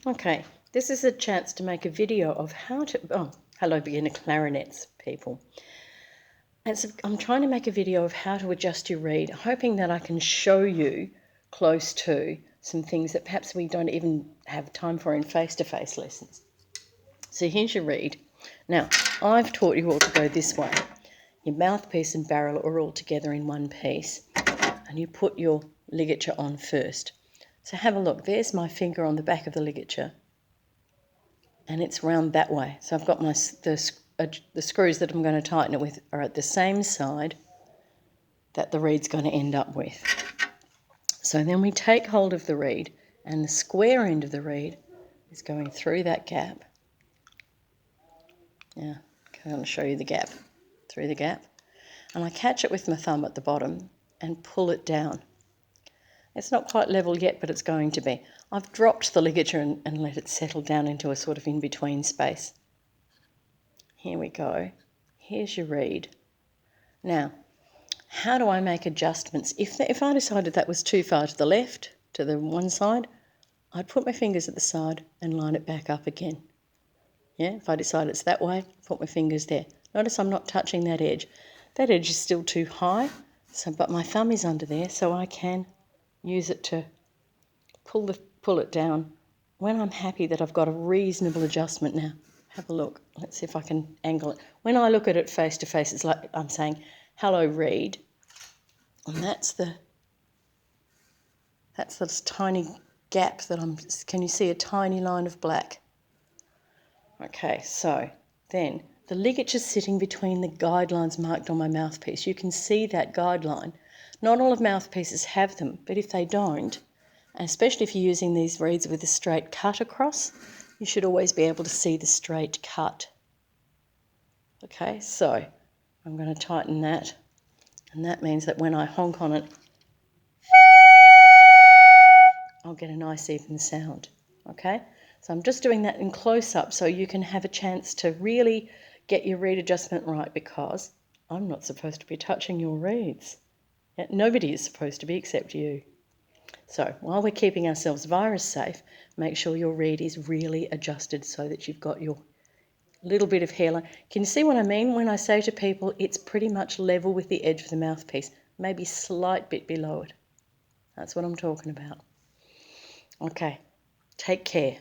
Okay, this is a chance to make a video of how to, hello beginner clarinets people. I'm trying to make a video of how to adjust your reed, hoping that I can show you close to some things that perhaps we don't even have time for in face-to-face lessons. So here's your reed. Now, I've taught you all to go this way. Your mouthpiece and barrel are all together in one piece, and you put your ligature on first. So have a look, there's my finger on the back of the ligature, and it's round that way. So I've got the screws that I'm going to tighten it with are at the same side that the reed's going to end up with. So then we take hold of the reed, and the square end of the reed is going through that gap. Yeah, I'm going to show you the gap, through the gap. And I catch it with my thumb at the bottom and pull it down. It's not quite level yet, but it's going to be. I've dropped the ligature and let it settle down into a sort of in-between space. Here we go. Here's your reed. Now, how do I make adjustments? If I decided that was too far to the left, to the one side, I'd put my fingers at the side and line it back up again. Yeah, if I decide it's that way, put my fingers there. Notice I'm not touching that edge. That edge is still too high, but my thumb is under there, so I can use it to pull it down when I'm happy that I've got a reasonable adjustment. Now, have a look. Let's see if I can angle it. When I look at it face to face, it's like I'm saying, hello, reed. And that's this tiny gap can you see a tiny line of black? Okay, so then the ligature's sitting between the guidelines marked on my mouthpiece. You can see that guideline. Not all of mouthpieces have them, but if they don't, and especially if you're using these reeds with a straight cut across, you should always be able to see the straight cut. Okay, so I'm going to tighten that, and that means that when I honk on it, I'll get a nice even sound. Okay, so I'm just doing that in close-up so you can have a chance to really get your reed adjustment right, because I'm not supposed to be touching your reeds. Nobody is supposed to be except you. So while we're keeping ourselves virus safe, make sure your reed is really adjusted so that you've got your little bit of hairline. Can you see what I mean when I say to people it's pretty much level with the edge of the mouthpiece, maybe a slight bit below it? That's what I'm talking about. Okay, take care.